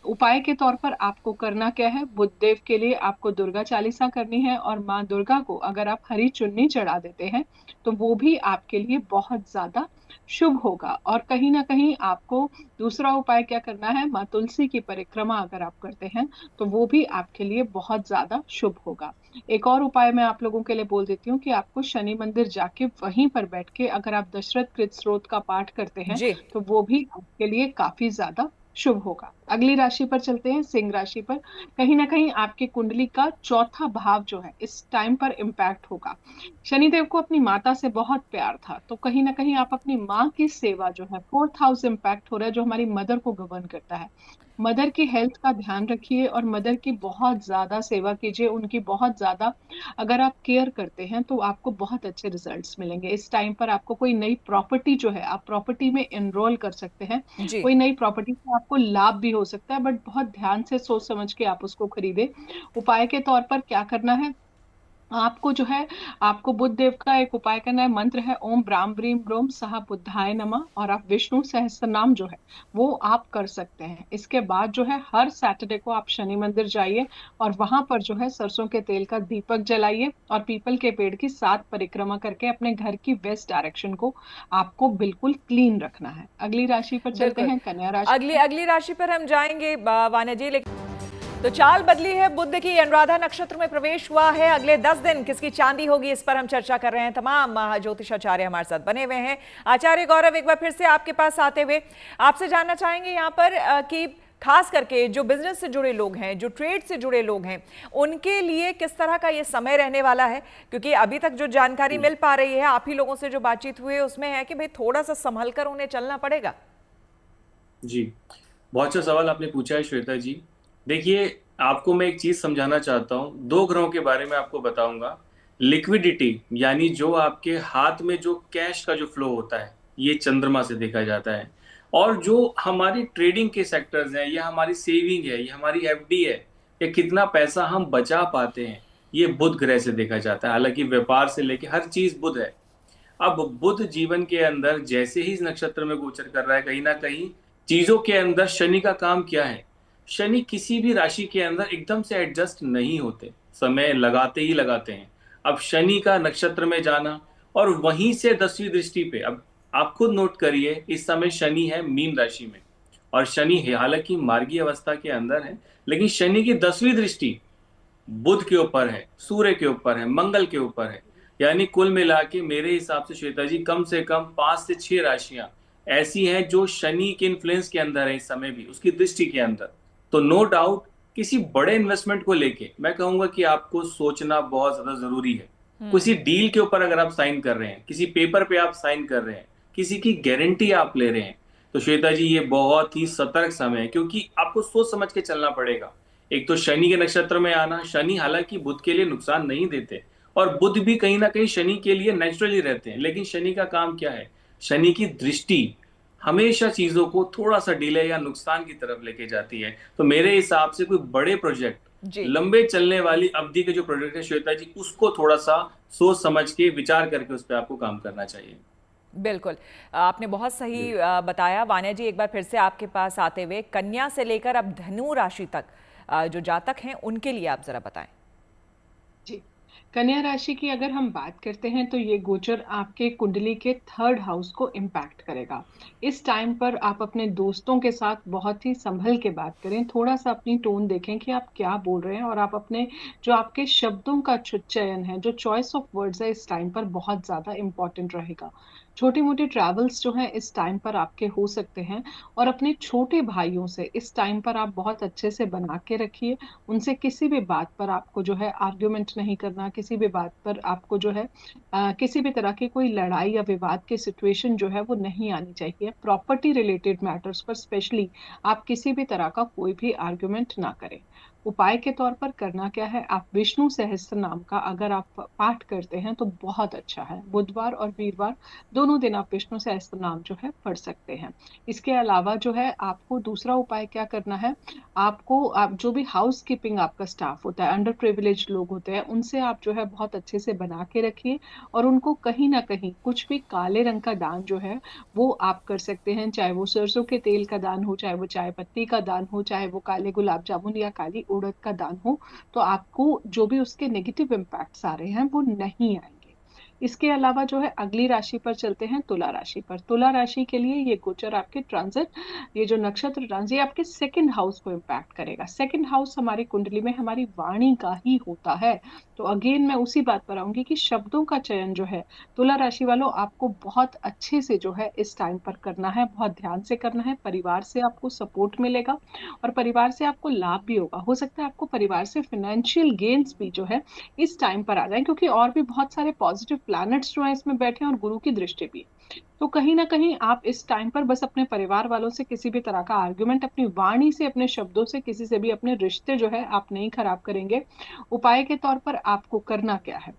उपाय के तौर पर आपको करना क्या है, बुधदेव के लिए आपको दुर्गा चालीसा करनी है, और माँ दुर्गा को अगर आप हरी चुन्नी चढ़ा देते हैं तो वो भी आपके लिए बहुत ज्यादा शुभ होगा। और कहीं ना कहीं आपको दूसरा उपाय क्या करना है, माँ तुलसी की परिक्रमा अगर आप करते हैं तो वो भी आपके लिए बहुत ज्यादा शुभ होगा। एक और उपाय मैं आप लोगों के लिए बोल देती हूँ कि आपको शनि मंदिर जाके वहीं पर बैठ के अगर आप दशरथ कृत स्त्रोत का पाठ करते हैं तो वो भी आपके लिए काफी ज्यादा शुभ होगा। अगली राशि पर चलते हैं, सिंह राशि पर। कहीं ना कहीं आपकी कुंडली का चौथा भाव जो है इस टाइम पर इम्पैक्ट होगा। शनिदेव को अपनी माता से बहुत प्यार था, तो कहीं ना कहीं आप अपनी माँ की सेवा जो है, फोर्थ हाउस इम्पैक्ट हो रहा है जो हमारी मदर को गवर्न करता है। मदर की हेल्थ का ध्यान रखिए और मदर की बहुत ज्यादा सेवा कीजिए, उनकी बहुत ज्यादा अगर आप केयर करते हैं तो आपको बहुत अच्छे रिजल्ट्स मिलेंगे। इस टाइम पर आपको कोई नई प्रॉपर्टी जो है, आप प्रॉपर्टी में एनरोल कर सकते हैं। कोई नई प्रॉपर्टी से आपको लाभ भी हो सकता है, बट बहुत ध्यान से सोच समझ के आप उसको खरीदे। उपाय के तौर पर क्या करना है, आपको जो है, आपको बुध देव का एक उपाय करना है। मंत्र है ओम ब्राम ब्रीम ब्रोम सह बुद्धाय नमः, और आप विष्णु सहस्त्र नाम जो है वो आप कर सकते हैं। इसके बाद जो है हर सैटरडे को आप शनि मंदिर जाइए और वहां पर जो है सरसों के तेल का दीपक जलाइए और पीपल के पेड़ की 7 परिक्रमा करके अपने घर की वेस्ट डायरेक्शन को आपको बिल्कुल क्लीन रखना है। अगली राशि पर चलते बिल्कुल। हैं, कन्या राशि। अगली राशि पर हम जाएंगे वान्या जी, लेकिन तो चाल बदली है बुध की, अनुराधा नक्षत्र में प्रवेश हुआ है। अगले 10 दिन किसकी चांदी होगी, इस पर हम चर्चा कर रहे हैं। तमाम ज्योतिषाचार्य हमारे साथ बने हुए हैं। आचार्य गौरव, एक बार फिर से आपके पास आते हुए आपसे जानना चाहेंगे यहाँ पर कि खास करके जो बिजनेस से जुड़े लोग हैं, जो ट्रेड से जुड़े लोग हैं, उनके लिए किस तरह का ये समय रहने वाला है? क्योंकि अभी तक जो जानकारी मिल पा रही है, आप ही लोगों से जो बातचीत हुई है, उसमें है कि भाई थोड़ा सा संभल कर उन्हें चलना पड़ेगा। जी, बहुत अच्छा सवाल आपने पूछा है श्वेता जी। देखिए, आपको मैं एक चीज समझाना चाहता हूँ। 2 ग्रहों के बारे में आपको बताऊंगा। लिक्विडिटी यानी जो आपके हाथ में जो कैश का जो फ्लो होता है, ये चंद्रमा से देखा जाता है। और जो हमारी ट्रेडिंग के सेक्टर्स हैं, या हमारी सेविंग है, या हमारी एफडी है, या कितना पैसा हम बचा पाते हैं, ये बुध ग्रह से देखा जाता है। हालांकि व्यापार से लेके हर चीज बुध है। अब बुध जीवन के अंदर जैसे ही इस नक्षत्र में गोचर कर रहा है, कहीं ना कहीं चीजों के अंदर शनि का काम क्या है। शनि किसी भी राशि के अंदर एकदम से एडजस्ट नहीं होते, समय लगाते ही लगाते हैं। अब शनि का नक्षत्र में जाना और वहीं से 10वीं दृष्टि पे, अब आप खुद नोट करिए, इस समय शनि है मीन राशि में, और शनि हालांकि मार्गीय अवस्था के अंदर है, लेकिन शनि की 10वीं दृष्टि बुध के ऊपर है, सूर्य के ऊपर है, मंगल के ऊपर है। यानी कुल मिला के मेरे हिसाब से श्वेता जी, कम से कम 5 से 6 राशियां ऐसी हैं जो शनि के इन्फ्लुएंस के अंदर है इस समय भी, उसकी दृष्टि के अंदर। तो नो डाउट किसी बड़े इन्वेस्टमेंट को लेके मैं कहूंगा कि आपको सोचना बहुत ज्यादा जरूरी है। किसी डील के ऊपर अगर आप साइन कर रहे हैं, किसी पेपर पे आप साइन कर रहे हैं, किसी की गारंटी आप ले रहे हैं, तो श्वेता जी ये बहुत ही सतर्क समय है, क्योंकि आपको सोच समझ के चलना पड़ेगा। एक तो शनि के नक्षत्र में आना, शनि हालांकि बुध के लिए नुकसान नहीं देते, और बुध भी कहीं ना कहीं शनि के लिए नेचुरली रहते हैं, लेकिन शनि का काम क्या है, शनि की दृष्टि हमेशा चीजों को थोड़ा सा डिले या नुकसान की तरफ लेके जाती है। तो मेरे हिसाब से कोई बड़े प्रोजेक्ट, लंबे चलने वाली अवधि के जो प्रोजेक्ट है श्वेता जी, उसको थोड़ा सा सोच समझ के विचार करके उस पर आपको काम करना चाहिए। बिल्कुल, आपने बहुत सही बताया। वान्या जी, एक बार फिर से आपके पास आते हुए कन्या से लेकर अब धनु राशि तक जो जातक हैं उनके लिए आप जरा बताएं। जी, कन्या राशि की अगर हम बात करते हैं तो ये गोचर आपके कुंडली के 3rd हाउस को इम्पैक्ट करेगा। इस टाइम पर आप अपने दोस्तों के साथ बहुत ही संभल के बात करें, थोड़ा सा अपनी टोन देखें कि आप क्या बोल रहे हैं, और आप अपने जो आपके शब्दों का चयन है, जो चॉइस ऑफ वर्ड्स है, इस टाइम पर बहुत ज्यादा इंपॉर्टेंट रहेगा। छोटी मोटी ट्रैवल्स जो है इस टाइम पर आपके हो सकते हैं, और अपने छोटे भाइयों से इस टाइम पर आप बहुत अच्छे से बना के रखिए। उनसे किसी भी बात पर आपको जो है आर्ग्यूमेंट नहीं करना, किसी भी बात पर आपको जो है किसी भी तरह की कोई लड़ाई या विवाद की सिचुएशन जो है वो नहीं आनी चाहिए। प्रॉपर्टी रिलेटेड मैटर्स पर स्पेशली आप किसी भी तरह का कोई भी आर्ग्यूमेंट ना करें। उपाय के तौर पर करना क्या है, आप विष्णु सहस्त्र नाम का अगर आप पाठ करते हैं तो बहुत अच्छा है। बुधवार और वीरवार दोनों दिन आप विष्णु सहस्त्र नाम जो है पढ़ सकते हैं। इसके अलावा जो है आपको दूसरा उपाय क्या करना है, आपको आप जो भी हाउस कीपिंग आपका स्टाफ होता है, अंडर प्रिविलेज लोग होते हैं, उनसे आप जो है बहुत अच्छे से बना के रखिए, और उनको कहीं ना कहीं कुछ भी काले रंग का दान जो है वो आप कर सकते हैं। चाहे वो सरसों के तेल का दान हो, चाहे वो चाय पत्ती का दान हो, चाहे वो काले गुलाब जामुन या काली उड़द का दान हो, तो आपको जो भी उसके नेगेटिव इम्पैक्ट्स आ रहे हैं वो नहीं आएंगे। इसके अलावा जो है अगली राशि पर चलते हैं, तुला राशि पर। तुला राशि के लिए ये गोचर आपके ट्रांजिट, ये जो नक्षत्र ट्रांजिट, ये आपके 2nd हाउस को इम्पैक्ट करेगा। 2nd हाउस हमारी कुंडली में हमारी वाणी का ही होता है। तो अगेन मैं उसी बात पर आऊंगी कि शब्दों का चयन जो है तुला राशि वालों आपको बहुत अच्छे से जो है इस टाइम पर करना है, बहुत ध्यान से करना है। परिवार से आपको सपोर्ट मिलेगा और परिवार से आपको लाभ भी होगा। हो सकता है आपको परिवार से फाइनेंशियल गेन्स भी जो है इस टाइम पर आ जाए, क्योंकि और भी बहुत सारे पॉजिटिव प्लैनेट्स जो है इसमें बैठे हैं और गुरु की दृष्टि भी है। तो कहीं ना कहीं आप इस टाइम पर बस अपने परिवार वालों से किसी भी तरह का आर्ग्यूमेंट अपनी वाणी से, अपने शब्दों से किसी से भी अपने रिश्ते जो है आप नहीं खराब करेंगे। उपाय के तौर पर आपको करना क्या है,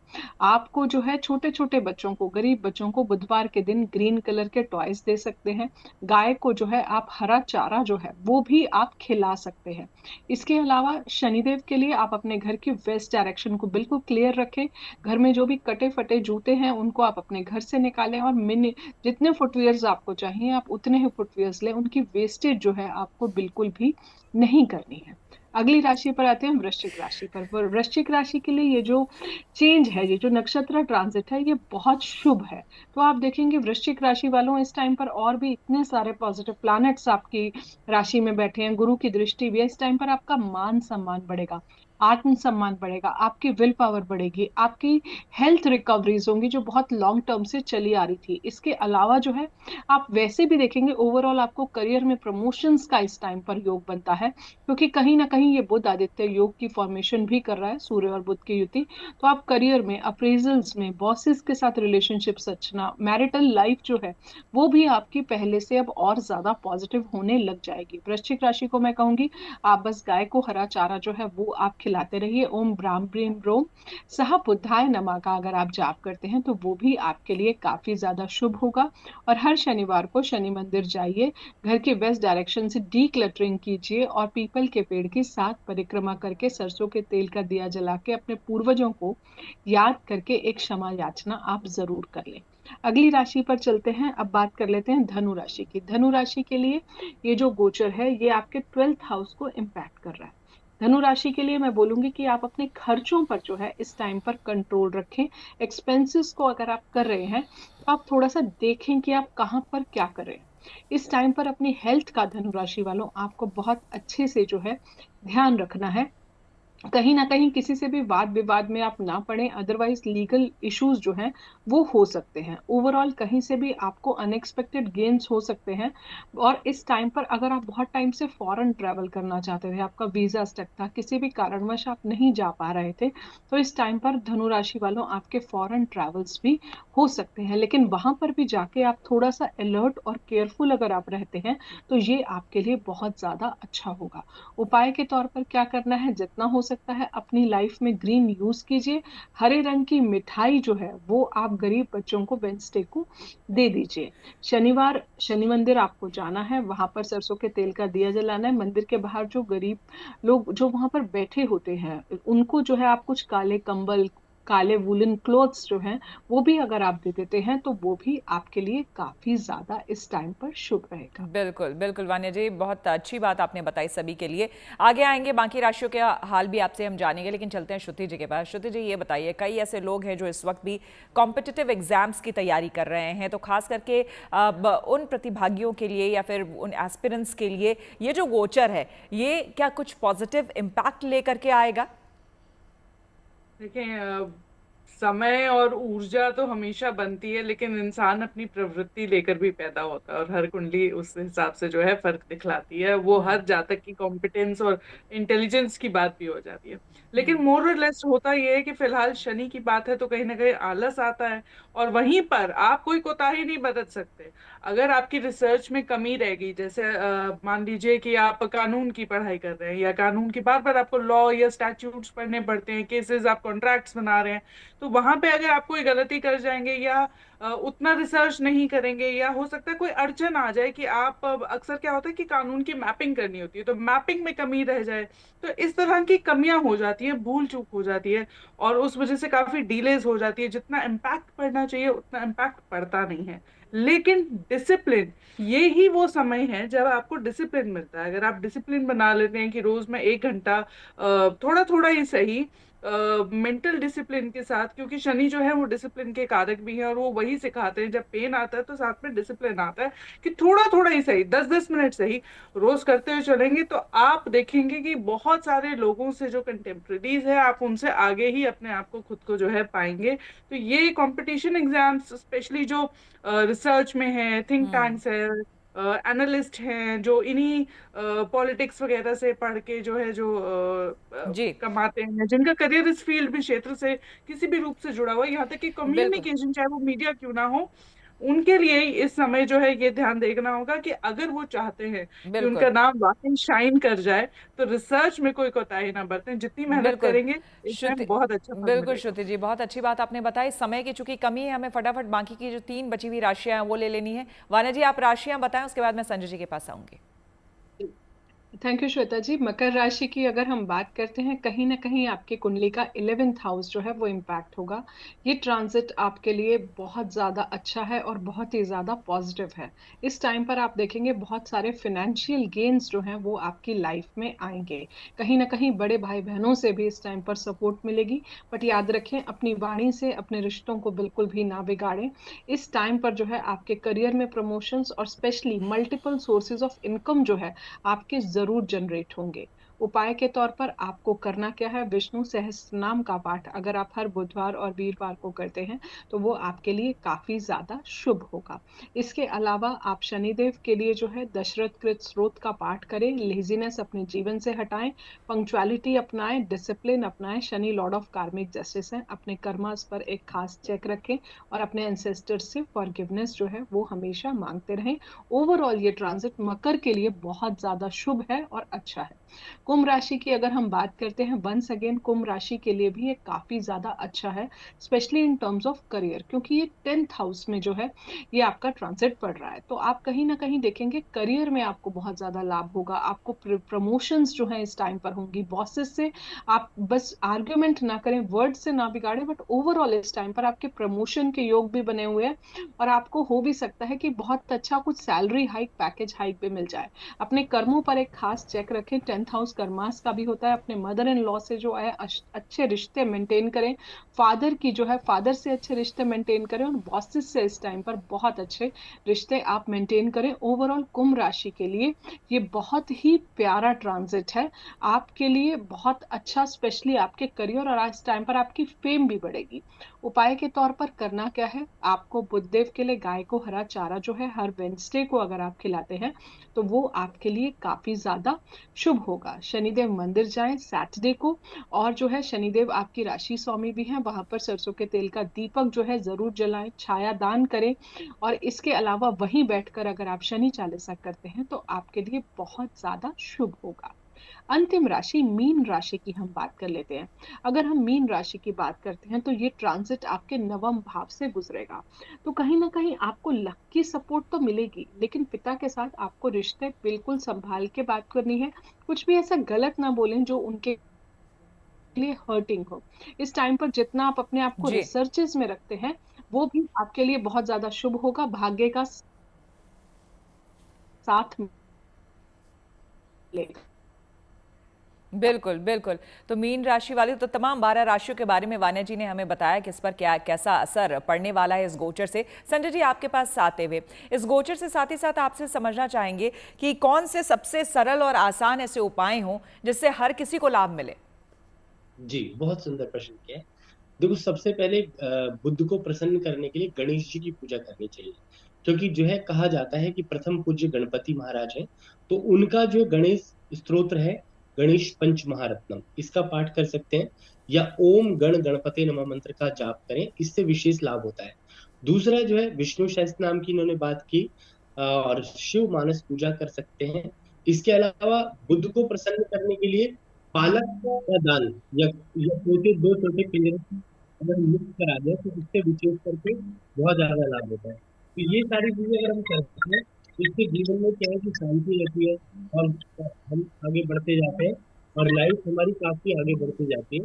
आपको जो है छोटे छोटे बच्चों को, गरीब बच्चों को बुधवार के दिन ग्रीन कलर के टॉयज दे सकते हैं। गाय को जो है आप हरा चारा जो है वो भी आप खिला सकते हैं। इसके अलावा शनिदेव के लिए आप अपने घर की वेस्ट डायरेक्शन को बिल्कुल क्लियर रखें। घर में जो भी कटे फटे जूते हैं उनको आप अपने घर से निकालें, और मिनी जितने फुटवियर्स आपको चाहिए आप उतने ही फुटवियर्स लें। उनकी वेस्टेज जो है आपको बिल्कुल भी नहीं करनी है। अगली राशि पर आते हैं, वृश्चिक राशि पर वृश्चिक राशि के लिए ये जो चेंज है, ये जो नक्षत्र ट्रांजिट है, ये बहुत शुभ है। तो आप देखेंगे वृश्चिक राशि वालों इस टाइम पर और भी इतने सारे पॉजिटिव प्लैनेट्स आपकी राशि में बैठे हैं, गुरु की दृष्टि भी है। इस टाइम पर आपका मान सम्मान बढ़ेगा, आत्म सम्मान बढ़ेगा, आपकी विल पावर बढ़ेगी, आपकी हेल्थ रिकवरीज होंगी जो बहुत लॉन्ग टर्म से चली आ रही थी। इसके अलावा जो है आप वैसे भी देखेंगे ओवरऑल आपको करियर में प्रमोशंस का इस टाइम पर योग बनता है, क्योंकि कहीं ना कहीं ये बुध आदित्य योग की फॉर्मेशन भी कर रहा है, सूर्य और बुध की युति। तो आप करियर में, अप्रेजल्स में, बॉसेस के साथ रिलेशनशिप सचना, मैरिटल लाइफ जो है वो भी आपकी पहले से अब और ज्यादा पॉजिटिव होने लग जाएगी। वृश्चिक राशि को मैं कहूंगी आप बस गाय को हरा चारा जो है वो आप खिलाते रहिए। ओम ब्राह्म ब्रीम ब्रोम सह बुद्धाय नमः का अगर आप जाप करते हैं तो वो भी आपके लिए काफी ज्यादा शुभ होगा। और हर शनिवार को शनि मंदिर जाइए, घर के वेस्ट डायरेक्शन से डी क्लटरिंग कीजिए, और पीपल के पेड़ की 7 परिक्रमा करके सरसों के तेल का दिया जला के अपने पूर्वजों को याद करके एक क्षमा याचना आप जरूर कर लें। अगली राशि पर चलते हैं, अब बात कर लेते हैं धनु राशि की। धनु राशि के लिए ये जो गोचर है ये आपके 12th हाउस को इम्पैक्ट कर रहा है। धनु राशि के लिए मैं बोलूंगी कि आप अपने खर्चों पर जो है इस टाइम पर कंट्रोल रखें। एक्सपेंसेस को अगर आप कर रहे हैं तो आप थोड़ा सा देखें कि आप कहाँ पर क्या कर रहे हैं। इस टाइम पर अपनी हेल्थ का धनु राशि वालों आपको बहुत अच्छे से जो है ध्यान रखना है। कहीं ना कहीं किसी से भी वाद विवाद में आप ना पड़े, अदरवाइज लीगल इश्यूज जो हैं वो हो सकते हैं। ओवरऑल कहीं से भी आपको अनएक्सपेक्टेड गेन्स हो सकते हैं। और इस टाइम पर अगर आप बहुत टाइम से फॉरेन ट्रैवल करना चाहते थे, आपका वीजा स्टक था, किसी भी कारणवश आप नहीं जा पा रहे थे, तो इस टाइम पर धनु राशि वालों आपके फॉरेन ट्रैवल्स भी हो सकते हैं। लेकिन वहां पर भी जाके आप थोड़ा सा अलर्ट और केयरफुल अगर आप रहते हैं तो ये आपके लिए बहुत ज्यादा अच्छा होगा। उपाय के तौर पर क्या करना है, जितना हो सकता है अपनी लाइफ में ग्रीन यूज कीजिए। हरे रंग की मिठाई जो है वो आप गरीब बच्चों को वेंसडे को दे दीजिए। शनिवार शनि मंदिर आपको जाना है, वहां पर सरसों के तेल का दिया जलाना है। मंदिर के बाहर जो गरीब लोग जो वहां पर बैठे होते हैं उनको जो है आप कुछ काले कंबल, काले वुलन क्लोथ्स जो हैं वो भी अगर आप दे देते हैं तो वो भी आपके लिए काफी ज्यादा इस टाइम पर शुभ रहेगा। बिल्कुल बिल्कुल वान्या जी, बहुत अच्छी बात आपने बताई सभी के लिए। आगे आएंगे, बाकी राशियों के हाल भी आपसे हम जानेंगे, लेकिन चलते हैं श्रुति जी के पास। श्रुति जी, ये बताइए, कई ऐसे लोग हैं जो इस वक्त भी कॉम्पिटिटिव एग्जाम्स की तैयारी कर रहे हैं, तो खास करके उन प्रतिभागियों के लिए या फिर उन एस्पिरेंट्स के लिए ये जो गोचर है ये क्या कुछ पॉजिटिव इम्पैक्ट लेकर के आएगा? देखिए, समय और ऊर्जा तो हमेशा बनती है, लेकिन इंसान अपनी प्रवृत्ति लेकर भी पैदा होता है, और हर कुंडली उस हिसाब से जो है फर्क दिखलाती है। वो हर जातक की कॉम्पिटेंस और इंटेलिजेंस की बात भी हो जाती है। लेकिन मोर और लेस होता ये है कि फिलहाल शनि की बात है तो कहीं ना कहीं आलस आता है, और वहीं पर आप कोई कोताही नहीं बरत सकते। अगर आपकी रिसर्च में कमी रहेगी, जैसे मान लीजिए कि आप कानून की पढ़ाई कर रहे हैं, या कानून की बार बार आपको लॉ या स्टैट्यूट्स पढ़ने पड़ते हैं, केसेस, आप कॉन्ट्रैक्ट्स बना रहे हैं, तो वहां पे अगर आप कोई गलती कर जाएंगे या उतना रिसर्च नहीं करेंगे, या हो सकता है कोई अड़चन आ जाए कि आप अक्सर क्या होता है कि कानून की मैपिंग करनी होती है तो मैपिंग में कमी रह जाए, तो इस तरह की कमियां हो जाती हैं, भूल चूक हो जाती है, और उस वजह से काफी डिलेज हो जाती है। जितना इम्पैक्ट पड़ना चाहिए उतना इम्पैक्ट पड़ता नहीं है। लेकिन डिसिप्लिन, ये ही वो समय है जब आपको डिसिप्लिन मिलता है। अगर आप डिसिप्लिन बना लेते हैं कि रोज में 1 घंटा थोड़ा थोड़ा ही सही मेंटल डिसिप्लिन के साथ, क्योंकि शनि जो है वो डिसिप्लिन के कारक भी है, और वो वही सिखाते हैं, जब पेन आता है तो साथ में डिसिप्लिन आता है, कि थोड़ा थोड़ा ही सही, 10-10 मिनट सही रोज करते हुए चलेंगे तो आप देखेंगे कि बहुत सारे लोगों से जो कंटेम्प्रेरीज है आप उनसे आगे ही अपने आप को, खुद को जो है पाएंगे। तो ये कंपटीशन एग्जाम्स स्पेशली जो रिसर्च में है, थिंक टैंक्स है, एनालिस्ट हैं जो इन्हीं पॉलिटिक्स वगैरह से पढ़ के जो है जो जी कमाते हैं, जिनका करियर इस फील्ड भी, क्षेत्र से किसी भी रूप से जुड़ा हुआ है, यहाँ तक कि बिल्कुल। कम्युनिकेशन चाहे वो मीडिया क्यों ना हो, उनके लिए ही इस समय जो है ये ध्यान देखना होगा कि अगर वो चाहते हैं कि उनका बिल्कुल नाम वाकई शाइन कर जाए, तो रिसर्च में कोई कोताही ना बरतें। जितनी मेहनत बिल्कुल करेंगे इस टाइम श्रुति, बहुत अच्छा फल बिल्कुल मिलेगा। श्रुति जी, बहुत अच्छी बात आपने बताई। समय की चूंकि कमी है, हमें फटाफट बाकी की जो 3 बची हुई राशियां हैं वो ले लेनी है। वाना जी, आप राशियां बताएं, उसके बाद मैं संजय जी के पास आऊंगी। थैंक यू श्वेता जी। मकर राशि की अगर हम बात करते हैं, कहीं ना कहीं आपकी कुंडली का 11th हाउस जो है वो इम्पैक्ट होगा। ये ट्रांजिट आपके लिए बहुत ज्यादा अच्छा है और बहुत ही ज्यादा पॉजिटिव है। इस टाइम पर आप देखेंगे बहुत सारे फिनेंशियल गेन्स जो हैं वो आपकी लाइफ में आएंगे। कहीं ना कहीं बड़े भाई बहनों से भी इस टाइम पर सपोर्ट मिलेगी। बट याद रखें, अपनी वाणी से अपने रिश्तों को बिल्कुल भी ना बिगाड़ें। इस टाइम पर जो है आपके करियर में प्रमोशंस और specially multiple sources of income जो है आपके जरूर जनरेट होंगे। उपाय के तौर पर आपको करना क्या है, विष्णु सहस्त्रनाम का पाठ अगर आप हर बुधवार और वीरवार को करते हैं तो वो आपके लिए काफी ज्यादा शुभ होगा। इसके अलावा आप शनिदेव के लिए जो है दशरथ कृत स्रोत का पाठ करें, लेजीनेस अपने जीवन से हटाएं, पंक्चुअलिटी अपनाएं, डिसिप्लिन अपनाएं। शनि लॉर्ड ऑफ कार्मिक जस्टिस है, अपने कर्मास पर एक खास चेक रखें और अपने एंसेस्टर्स से फॉरगिवनेस जो है वो हमेशा मांगते रहें। ओवरऑल ये ट्रांजिट मकर के लिए बहुत ज्यादा शुभ है और अच्छा है। कुंभ राशि की अगर हम बात करते हैं, वंस अगेन कुंभ राशि के लिए भी ये काफी ज्यादा अच्छा है, specially in terms of career, क्योंकि ये 10th हाउस में जो है ये आपका ट्रांजिट पड़ रहा है। तो आप कहीं ना कहीं देखेंगे करियर में आपको बहुत ज्यादा लाभ होगा। आपको प्रमोशंस जो है इस टाइम पर होंगी बॉसेस से। आप बस आर्ग्यूमेंट ना करें, वर्ड से ना बिगाड़े, बट ओवरऑल इस टाइम पर आपके प्रमोशन के योग भी बने हुए हैं। और आपको हो भी सकता है कि बहुत अच्छा कुछ सैलरी हाइक, पैकेज हाइक भी मिल जाए। अपने कर्मों पर एक खास चेक रखें। 10th हाउस कर्मास का भी होता है। अपने मदर इन लॉ से जो है अच्छे रिश्ते मेंटेन करें। फादर की जो है फादर से अच्छे रिश्ते मेंटेन करें और बॉसेस से इस टाइम पर बहुत अच्छे रिश्ते आप मेंटेन करें। ओवरऑल कुंभ राशि के लिए ये बहुत ही प्यारा ट्रांजिट है आपके लिए, बहुत अच्छा, स्पेशली आपके करियर, और आज टाइम पर आपकी फेम भी बढ़ेगी। उपाय के तौर पर करना क्या है, आपको बुधदेव के लिए गाय को हरा चारा जो है हर वेंसडे को अगर आप खिलाते हैं तो वो आपके लिए काफी ज्यादा शुभ होगा। शनिदेव मंदिर जाएं सैटरडे को, और जो है शनिदेव आपकी राशि स्वामी भी हैं, वहां पर सरसों के तेल का दीपक जो है जरूर जलाएं, छाया दान करें। और इसके अलावा वहीं बैठकर अगर आप शनि चालीसा करते हैं तो आपके लिए बहुत ज्यादा शुभ होगा। अंतिम राशि मीन राशि की हम बात कर लेते हैं। अगर हम मीन राशि की बात करते हैं तो ये ट्रांजिट आपके नवम भाव से गुजरेगा। तो कहीं ना कहीं आपको लक की सपोर्ट तो मिलेगी, लेकिन पिता के साथ आपको रिश्ते बिल्कुल संभाल के बात करनी है। कुछ भी ऐसा गलत ना बोलें जो उनके लिए हर्टिंग हो। इस टाइम पर जितना आप अपने आप को जी रिसर्चेस में रखते हैं वो भी आपके लिए बहुत ज्यादा शुभ होगा। भाग्य का साथ मिलेगा। बिल्कुल बिल्कुल। तो मीन राशि वाली तो तमाम 12 राशियों के बारे में वान्या जी ने हमें बताया कि इस पर क्या कैसा असर पड़ने वाला है इस गोचर से। संजय जी, आपके पास आते हुए इस गोचर से साथ ही साथ आपसे समझना चाहेंगे कि कौन से सबसे सरल और आसान ऐसे उपाय हों जिससे हर किसी को लाभ मिले। जी, बहुत सुंदर प्रश्न किया है। देखो, सबसे पहले बुद्ध को प्रसन्न करने के लिए गणेश जी की पूजा करनी चाहिए, क्योंकि जो है कहा जाता है कि प्रथम पूज्य गणपति महाराज हैं, तो उनका जो गणेश स्तोत्र है, गणेश पंच महारत्नम, इसका पाठ कर सकते हैं, या ओम गण गणपते नमः मंत्र का जाप करें, इससे विशेष लाभ होता है। दूसरा जो है विष्णु सहस्त्र नाम की इन्होंने बात की, और शिव मानस पूजा कर सकते हैं। इसके अलावा बुद्ध को प्रसन्न करने के लिए पालक का दान, या दो छोटे पिंजरे अगर मिक्स करा दें तो इससे विशेष करके बहुत ज्यादा लाभ होता है। तो ये सारी चीजें अगर हम करते हैं तो इसके जीवन में क्या है कि शांति रहती है, और हम आगे बढ़ते जाते हैं, और लाइफ हमारी काफी आगे बढ़ती जाती है,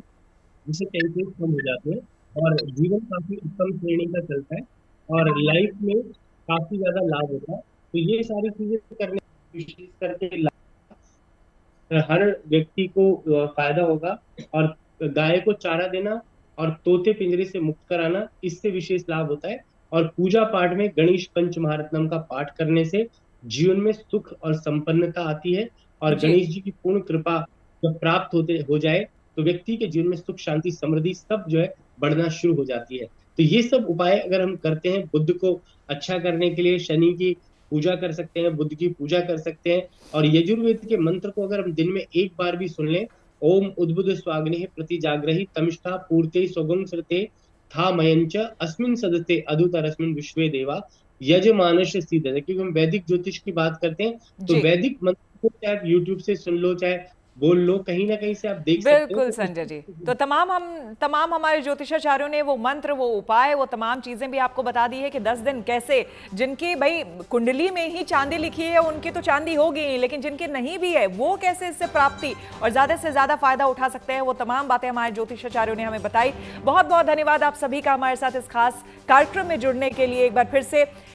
जिससे टेंशन कम हो जाते हैं, और जीवन काफी उत्तम श्रेणी का चलता है, और लाइफ में काफी ज्यादा लाभ होता है। तो ये सारी चीजें करने विशेष करके हर व्यक्ति को फायदा होगा। और गाय को चारा देना और तोते पिंजरे से मुक्त कराना, इससे विशेष लाभ होता है। और पूजा पाठ में गणेश पंच महारत्नम का पाठ करने से जीवन में सुख और संपन्नता आती है, और जी गणेश जी की पूर्ण कृपा जब प्राप्त हो जाए तो व्यक्ति के जीवन में सुख शांति समृद्धि सब जो है बढ़ना शुरू हो जाती है। तो ये सब उपाय अगर हम करते हैं बुद्ध को अच्छा करने के लिए, शनि की पूजा कर सकते हैं, बुद्ध की पूजा कर सकते हैं, और यजुर्वेद के मंत्र को अगर हम दिन में एक बार भी सुन लें, ओम उद्बुद्ध स्वाग्नि प्रति जाग्रही तमिष्ठा पूर्ते स्वगुण श्रुते था मयंच अस्मिन सदते अदुतरस्मिन विश्वे देवा यजमानश सिद्ध है, क्योंकि हम वैदिक ज्योतिष की बात करते हैं तो जी वैदिक मंत्र को चाहे यूट्यूब से सुन लो, चाहे बोल लो, कहीं ना कहीं से आप देख सकते हो। बिल्कुल संजय जी, तो तमाम हमारे ज्योतिषाचार्यों ने वो मंत्र, वो उपाय, वो तमाम चीजें भी आपको बता दी है कि 10 दिन कैसे, जिनकी भाई कुंडली में ही चांदी लिखी है उनकी तो चांदी होगी ही, लेकिन जिनकी नहीं भी है वो कैसे इससे प्राप्ति और ज्यादा से ज्यादा फायदा उठा सकते हैं, वो तमाम बातें हमारे ज्योतिषाचार्यों ने हमें बताई। बहुत बहुत धन्यवाद आप सभी का हमारे साथ इस खास कार्यक्रम में जुड़ने के लिए। एक बार फिर से